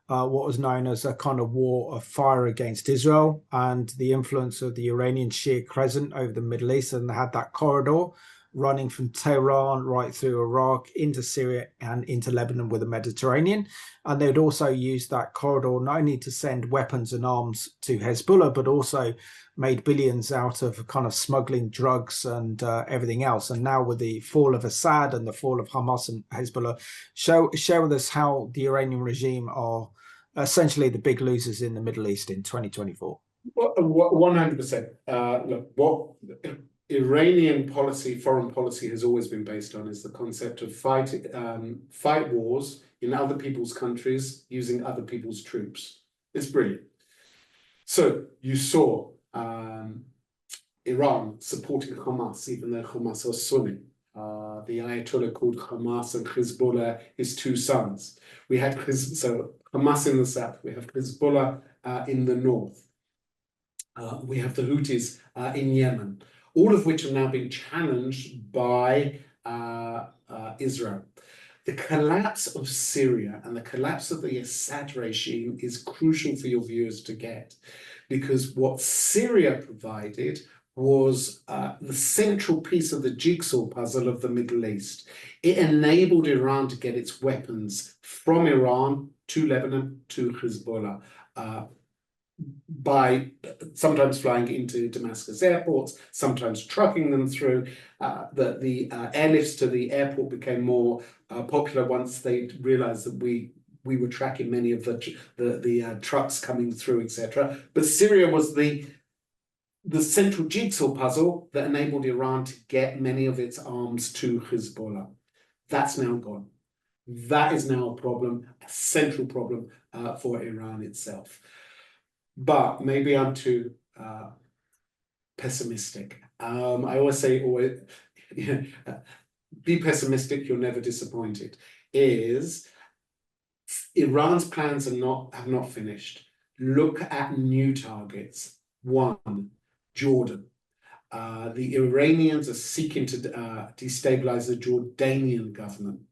what was known as a kind of war of fire against Israel, and the influence of the Iranian Shia Crescent over the Middle East, and they had that corridor running from Tehran right through Iraq into Syria and into Lebanon with the Mediterranean. And they'd also use that corridor not only to send weapons and arms to Hezbollah, but also made billions out of kind of smuggling drugs and everything else. And now with the fall of Assad and the fall of Hamas and Hezbollah, share with us how the Iranian regime are essentially the big losers in the Middle East in 2024.
100%. Look, Iranian policy, foreign policy, has always been based on is the concept of fight wars in other people's countries using other people's troops. It's brilliant. So you saw Iran supporting Hamas, even though Hamas was Sunni. The Ayatollah called Hamas and Hezbollah his two sons. We had so Hamas in the south, we have Hezbollah in the north. We have the Houthis in Yemen, all of which have now been challenged by Israel. The collapse of Syria and the collapse of the Assad regime is crucial for your viewers to get, because what Syria provided was the central piece of the jigsaw puzzle of the Middle East. It enabled Iran to get its weapons from Iran to Lebanon to Hezbollah, by sometimes flying into Damascus airports, sometimes trucking them through. The airlifts to the airport became more popular once they realized that we were tracking many of the trucks coming through, etc. But Syria was the central jigsaw puzzle that enabled Iran to get many of its arms to Hezbollah. That's now gone. That is now a problem, a central problem for Iran itself. But maybe I'm too pessimistic. I always say, be pessimistic, you're never disappointed. Iran's plans have not finished. Look at new targets. One, Jordan. The Iranians are seeking to destabilize the Jordanian government.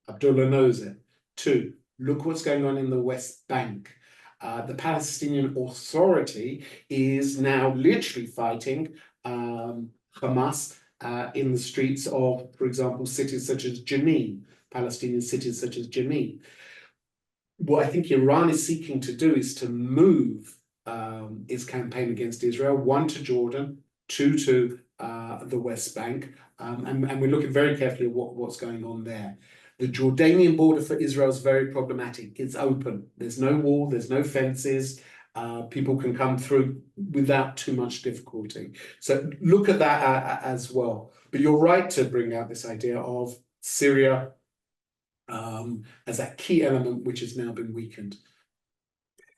Abdullah knows it. Two, look what's going on in the West Bank. The Palestinian Authority is now literally fighting Hamas in the streets of, for example, cities such as Jenin, Palestinian cities such as Jenin. What I think Iran is seeking to do is to move its campaign against Israel, one to Jordan, two to the West Bank, and we're looking very carefully at what's going on there. The Jordanian border for Israel is very problematic. It's open. There's no wall. There's no fences. People can come through without too much difficulty. So look at that as well. But you're right to bring out this idea of Syria as that key element which has now been weakened.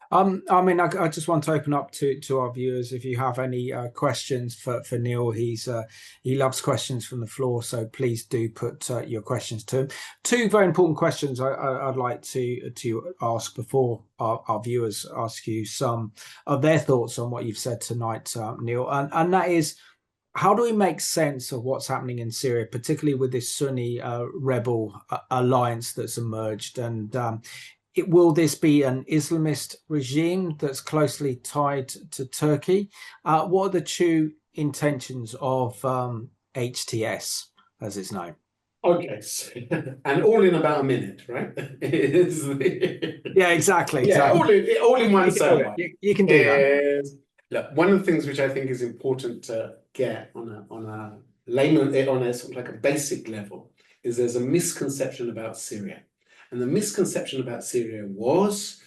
I mean, I just want to open up to our viewers. If you have any questions for Neil, he loves questions from the floor, so please do put your questions to him. Two very important questions I'd like to ask before our viewers ask you some of their thoughts on what you've said tonight, Neil, and that is, how do we make sense of what's happening in Syria, particularly with this Sunni rebel alliance that's emerged? And will this be an Islamist regime that's closely tied to Turkey? What are the true intentions of HTS, as it's known?
Okay, and all in about a minute, right?
Yeah, exactly.
Yeah, all in one sermon.
You can do that.
Look, one of the things which I think is important to get on a layman, on a sort of like a basic level, is there's a misconception about Syria. And the misconception about Syria was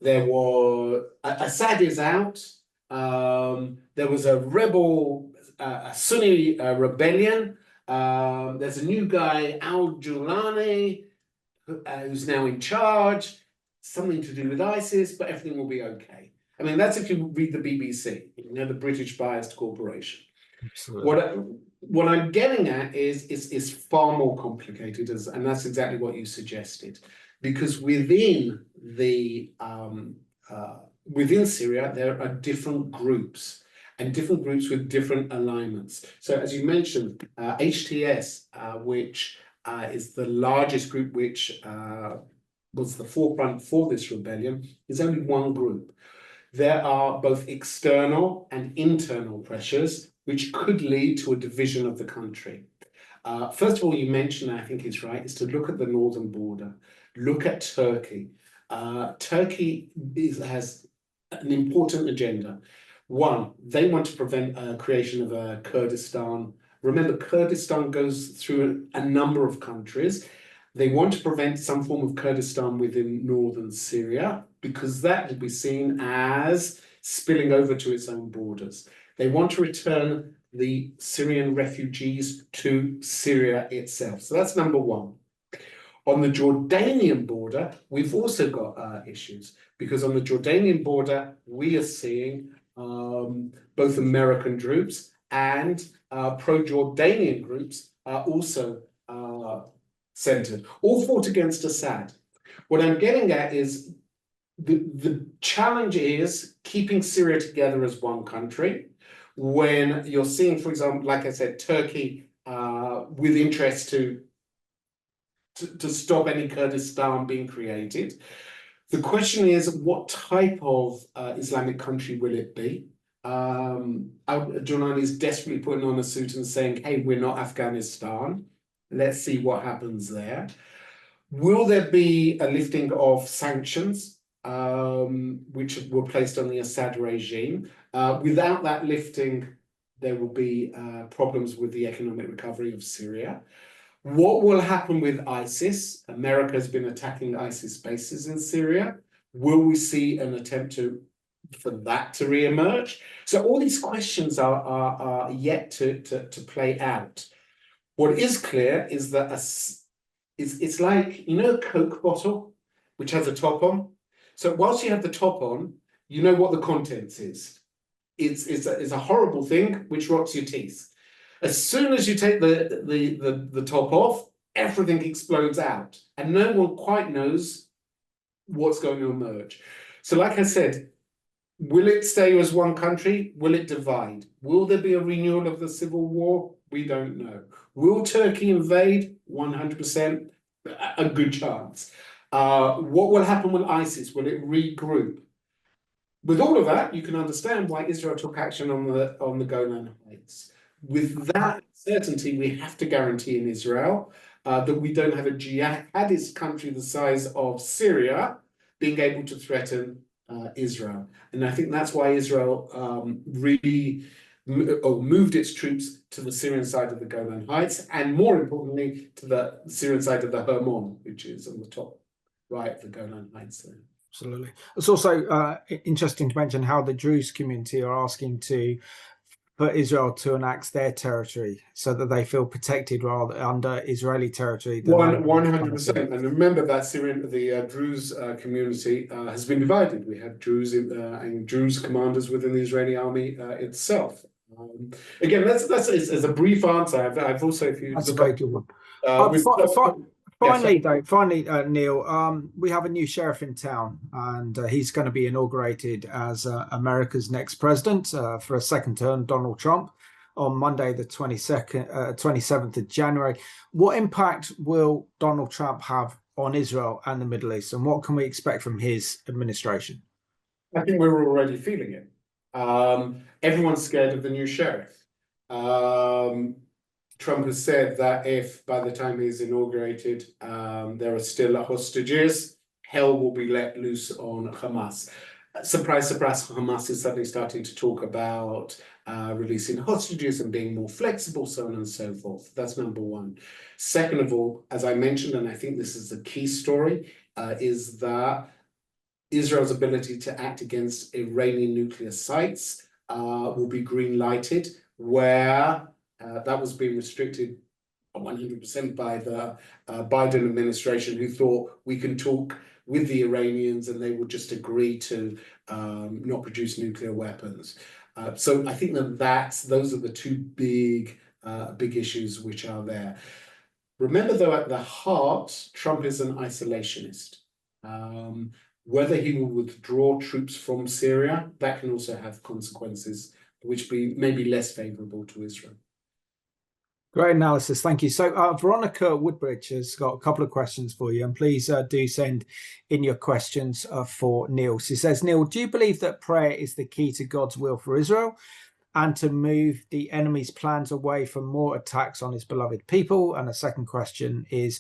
Assad is out. There was a rebel, a Sunni rebellion. There's a new guy, Al-Julani, who's now in charge. Something to do with ISIS, but everything will be okay. I mean, that's if you read the BBC, the British biased corporation. Absolutely. What I'm getting at is far more complicated, and that's exactly what you suggested, because within Syria there are different groups, and different groups with different alignments. So, as you mentioned, HTS, which is the largest group, which was the forefront for this rebellion, is only one group. There are both external and internal pressures which could lead to a division of the country. First of all, you mentioned, I think it's right, is to look at the northern border, look at Turkey. Turkey has an important agenda. One, they want to prevent creation of a Kurdistan. Remember, Kurdistan goes through a number of countries. They want to prevent some form of Kurdistan within northern Syria, because that will be seen as spilling over to its own borders. They want to return the Syrian refugees to Syria itself. So that's number one. On the Jordanian border, we've also got issues, because on the Jordanian border, we are seeing both American troops and pro-Jordanian groups are also centered, all fought against Assad. What I'm getting at is the challenge is keeping Syria together as one country, when you're seeing, for example, like I said, Turkey with interest to stop any Kurdistan being created. The question is, what type of Islamic country will it be? Al-Junani is desperately putting on a suit and saying, hey, we're not Afghanistan. Let's see what happens there. Will there be a lifting of sanctions, which were placed on the Assad regime? Without that lifting, there will be problems with the economic recovery of Syria. What will happen with ISIS? America has been attacking ISIS bases in Syria. Will we see an attempt for that to re-emerge? So all these questions are yet to play out. What is clear is that it's like, you know, a Coke bottle, which has a top on. So whilst you have the top on, you know what the contents is. It's a horrible thing which rots your teeth. As soon as you take the top off, everything explodes out, and no one quite knows what's going to emerge. So like I said, will it stay as one country? Will it divide? Will there be a renewal of the civil war? We don't know. Will Turkey invade? 100%, a good chance. What will happen with ISIS? Will it regroup? With all of that, you can understand why Israel took action on the Golan Heights. With that certainty, we have to guarantee in Israel that we don't have a jihadist country the size of Syria being able to threaten Israel. And I think that's why Israel really moved its troops to the Syrian side of the Golan Heights, and more importantly, to the Syrian side of the Hermon, which is on the top right of the Golan Heights there.
Absolutely. It's also interesting to mention how the Druze community are asking for Israel to annex their territory so that they feel protected rather under Israeli territory.
100%. And remember that the Druze community has been divided. We have Druze and Druze commanders within the Israeli army itself. Again, that's as a brief answer. I've also, if you
that's a very good one. Finally, Neil, we have a new sheriff in town, and he's going to be inaugurated as America's next president for a second term, Donald Trump, on Monday, the 27th of January. What impact will Donald Trump have on Israel and the Middle East, and what can we expect from his administration?
I think we're already feeling it. Everyone's scared of the new sheriff. Trump has said that if by the time he's inaugurated, there are still hostages, hell will be let loose on Hamas. Surprise, surprise, Hamas is suddenly starting to talk about releasing hostages and being more flexible, so on and so forth. That's number one. Second of all, as I mentioned, and I think this is the key story, is that Israel's ability to act against Iranian nuclear sites will be green-lighted, where that was being restricted 100% by the Biden administration, who thought we can talk with the Iranians and they would just agree to not produce nuclear weapons. So I think those are the two big issues which are there. Remember, though, at the heart, Trump is an isolationist. Whether he will withdraw troops from Syria, that can also have consequences which may be less favorable to Israel.
Great analysis, thank you. So Veronica Woodbridge has got a couple of questions for you, and please do send in your questions for Neil. She says, Neil, do you believe that prayer is the key to God's will for Israel and to move the enemy's plans away from more attacks on his beloved people? And a second question is,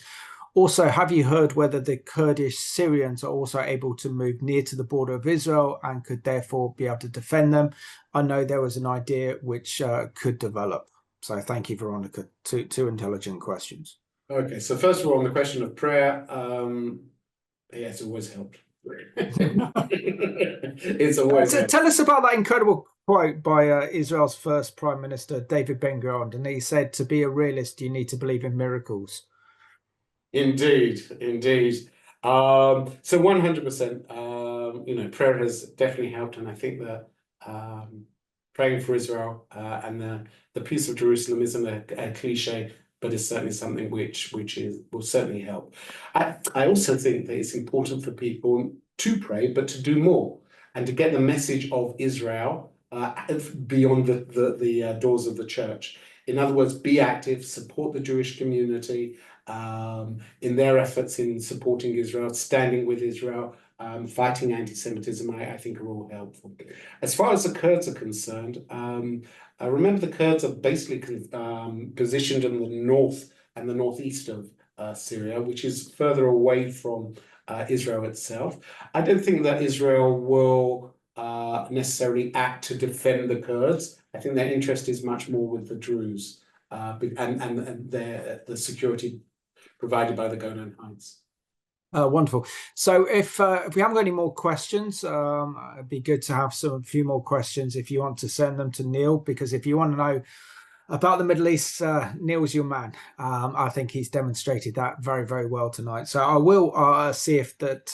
also, have you heard whether the Kurdish Syrians are also able to move near to the border of Israel and could therefore be able to defend them? I know there was an idea which could develop. So thank you, Veronica. Two intelligent questions.
Okay, so first of all, on the question of prayer, it's always helped. It's always helped.
Tell us about that incredible quote by Israel's first Prime Minister, David Ben-Gurion, and he said, "To be a realist, you need to believe in miracles."
Indeed, indeed. So 100%, prayer has definitely helped, and I think that praying for Israel and the peace of Jerusalem isn't a cliche, but it's certainly something which will certainly help. I also think that it's important for people to pray, but to do more and to get the message of Israel beyond the doors of the church. In other words, be active, support the Jewish community in their efforts in supporting Israel, standing with Israel, fighting anti-Semitism, I think are all helpful. As far as the Kurds are concerned, I remember the Kurds are basically positioned in the north and the northeast of Syria, which is further away from Israel itself. I don't think that Israel will necessarily act to defend the Kurds. I think their interest is much more with the Druze and the security provided by the Golan Heights.
Wonderful. So if we haven't got any more questions, it'd be good to have a few more questions if you want to send them to Neil, because if you want to know about the Middle East, Neil's your man. I think he's demonstrated that very, very well tonight. So I will see if that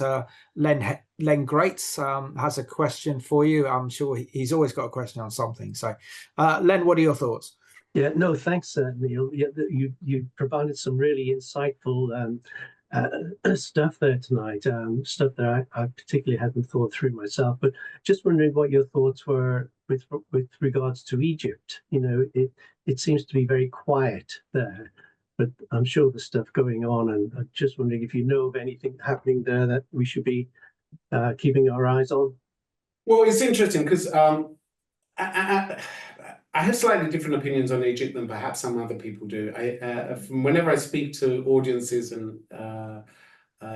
Len Greats has a question for you. I'm sure he's always got a question on something. So Len, what are your thoughts?
Yeah, no, thanks, Neil. Yeah, you provided some really insightful stuff there tonight, stuff that I particularly hadn't thought through myself. But just wondering what your thoughts were with regards to Egypt. You know, it seems to be very quiet there, but I'm sure there's stuff going on, and I'm just wondering if you know of anything happening there that we should be keeping our eyes on.
Well, it's interesting because I have slightly different opinions on Egypt than perhaps some other people do. Whenever I speak to audiences and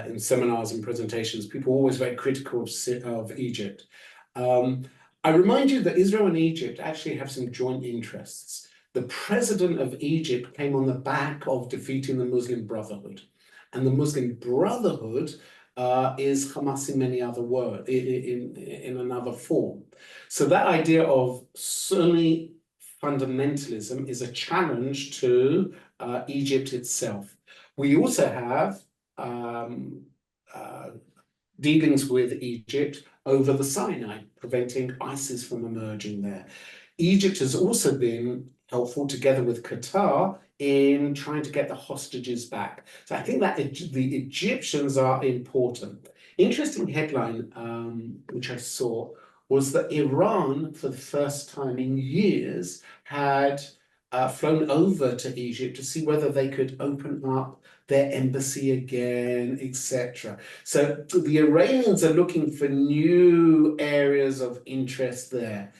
in seminars and presentations, people are always very critical of Egypt. I remind you that Israel and Egypt actually have some joint interests. The president of Egypt came on the back of defeating the Muslim Brotherhood, and the Muslim Brotherhood is Hamas in many other words, in another form. So that idea of Sunni fundamentalism is a challenge to Egypt itself. We also have dealings with Egypt over the Sinai, preventing ISIS from emerging there. Egypt has also been helpful, together with Qatar, in trying to get the hostages back. So I think that the Egyptians are important. Interesting headline, which I saw, was that Iran, for the first time in years, had flown over to Egypt to see whether they could open up their embassy again, etc. So the Iranians are looking for new areas of interest there.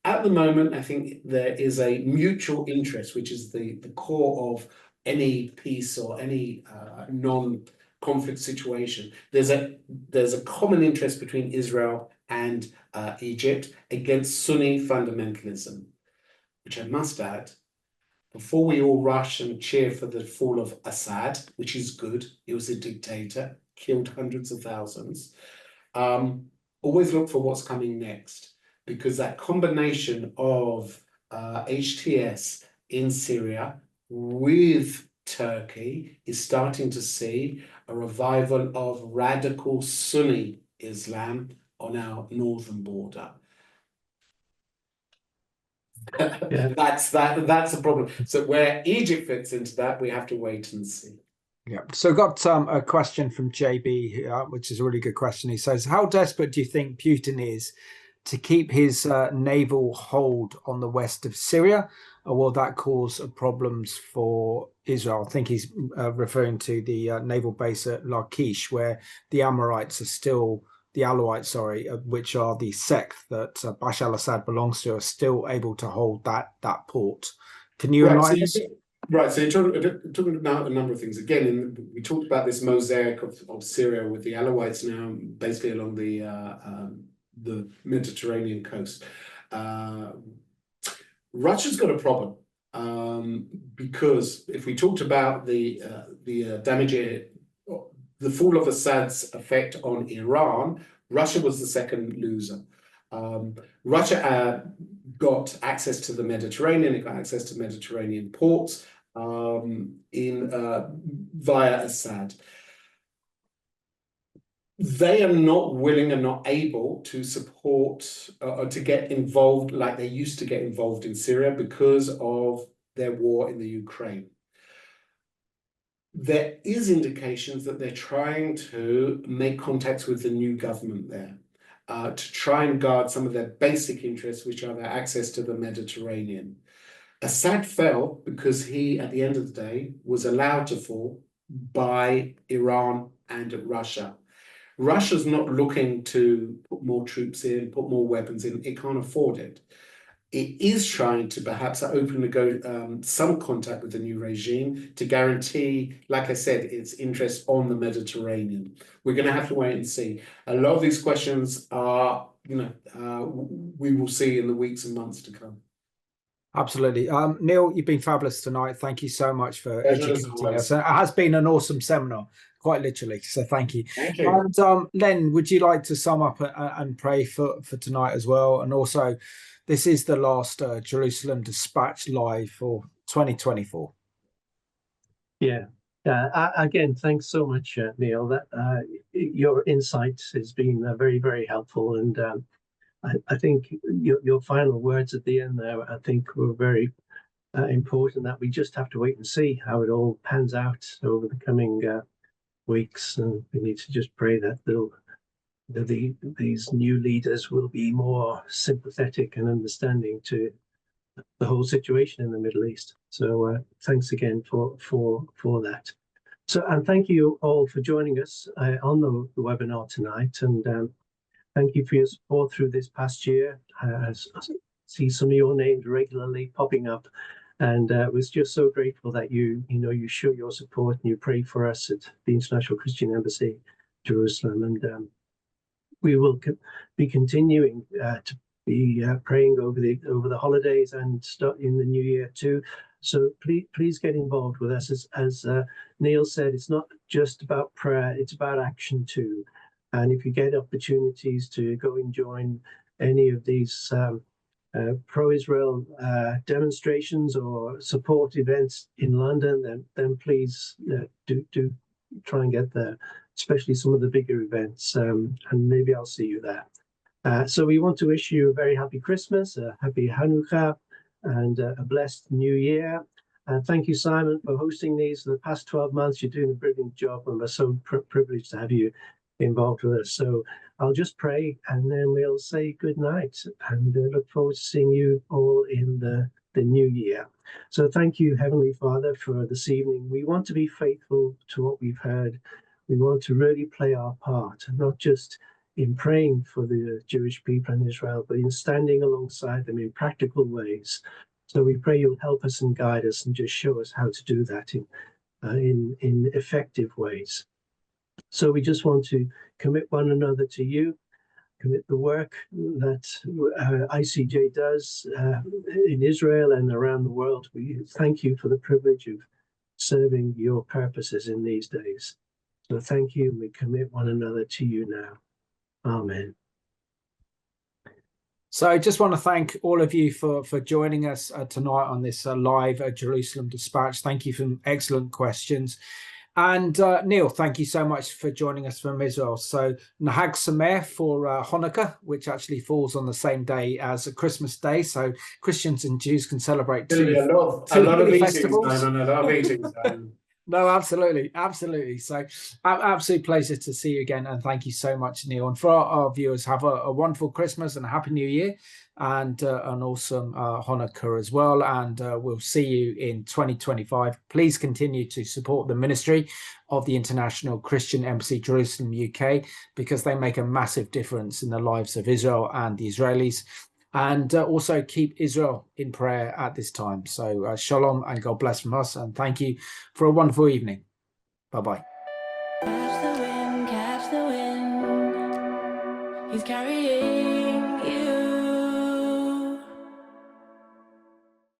At the moment, I think there is a mutual interest, which is the core of any peace or any non-conflict situation. There's a common interest between Israel and Egypt against Sunni fundamentalism, which I must add, before we all rush and cheer for the fall of Assad, which is good, he was a dictator, killed hundreds of thousands, always look for what's coming next, because that combination of HTS in Syria with Turkey is starting to see a revival of radical Sunni Islam on our northern border.
Yeah.
That's a problem. So where Egypt fits into that, we have to wait and see.
Yeah. So got a question from JB, which is a really good question. He says, how desperate do you think Putin is to keep his naval hold on the west of Syria, or will that cause problems for Israel? I think he's referring to the naval base at Lachish, where the Alawites, which are the sect that Bashar al-Assad belongs to, are still able to hold that port. Can you enlighten us?
Right, so you're talking about a number of things. Again, we talked about this mosaic of Syria with the Alawites now basically along the Mediterranean coast. Russia's got a problem because if we talked about the damage, the fall of Assad's effect on Iran, Russia was the second loser. Russia got access to the Mediterranean. It got access to Mediterranean ports via Assad. They are not willing and not able to support or to get involved like they used to get involved in Syria because of their war in the Ukraine. There is indications that they're trying to make contacts with the new government there to try and guard some of their basic interests, which are their access to the Mediterranean. Assad fell because he, at the end of the day, was allowed to fall by Iran and Russia. Russia's not looking to put more troops in, put more weapons in. It can't afford it. It is trying to perhaps open some contact with the new regime to guarantee, like I said, its interest on the Mediterranean. We're going to have to wait and see. A lot of these questions are, we will see in the weeks and months to come.
Absolutely. Neil, you've been fabulous tonight. Thank you so much for educating us. It has been an awesome seminar, quite literally. So thank you.
Thank you.
And Len, would you like to sum up and pray for tonight as well? And also, this is the last Jerusalem Dispatch live for 2024.
Yeah. Again, thanks so much, Neil. That your insights has been very, very helpful, and I think your final words at the end there, I think, were very important. That we just have to wait and see how it all pans out over the coming weeks, and we need to just pray that these new leaders will be more sympathetic and understanding to the whole situation in the Middle East. So thanks again for that. So, and thank you all for joining us on the webinar tonight, and thank you for your support through this past year. I see some of your names regularly popping up, and was just so grateful that you show your support and you pray for us at the International Christian Embassy, Jerusalem, and we will be continuing to be praying over the holidays and start in the new year too. So please get involved with us. As Neil said, it's not just about prayer; it's about action too. And if you get opportunities to go and join any of these pro-Israel demonstrations or support events in London, then please do try and get there, especially some of the bigger events, and maybe I'll see you there. So we want to wish you a very happy Christmas, a happy Hanukkah, and a blessed New Year. Thank you, Simon, for hosting these for the past 12 months. You're doing a brilliant job, and we're so privileged to have you involved with us. So I'll just pray, and then we'll say good night, and look forward to seeing you all in the new year. So thank you, Heavenly Father, for this evening. We want to be faithful to what we've heard. We want to really play our part, not just in praying for the Jewish people in Israel, but in standing alongside them in practical ways. So we pray you'll help us and guide us and just show us how to do that in effective ways. So we just want to commit one another to you, commit the work that ICEJ does in Israel and around the world. We thank you for the privilege of serving your purposes in these days. So thank you, and we commit one another to you now. Amen.
So I just want to thank all of you for joining us tonight on this live Jerusalem Dispatch. Thank you for excellent questions. And Neil, thank you so much for joining us from Israel. So Nahag Sameach for Hanukkah, which actually falls on the same day as a Christmas Day. So Christians and Jews can celebrate two festivals.
A lot of meetings.
No, absolutely. So absolute pleasure to see you again. And thank you so much, Neil. And for our viewers, have a wonderful Christmas and a happy New Year, and an awesome Hanukkah as well. And we'll see you in 2025. Please continue to support the ministry of the International Christian Embassy, Jerusalem, UK, because they make a massive difference in the lives of Israel and the Israelis. And also keep Israel in prayer at this time. So shalom and God bless from us. And thank you for a wonderful evening. Bye-bye.
Catch the wind, he's carrying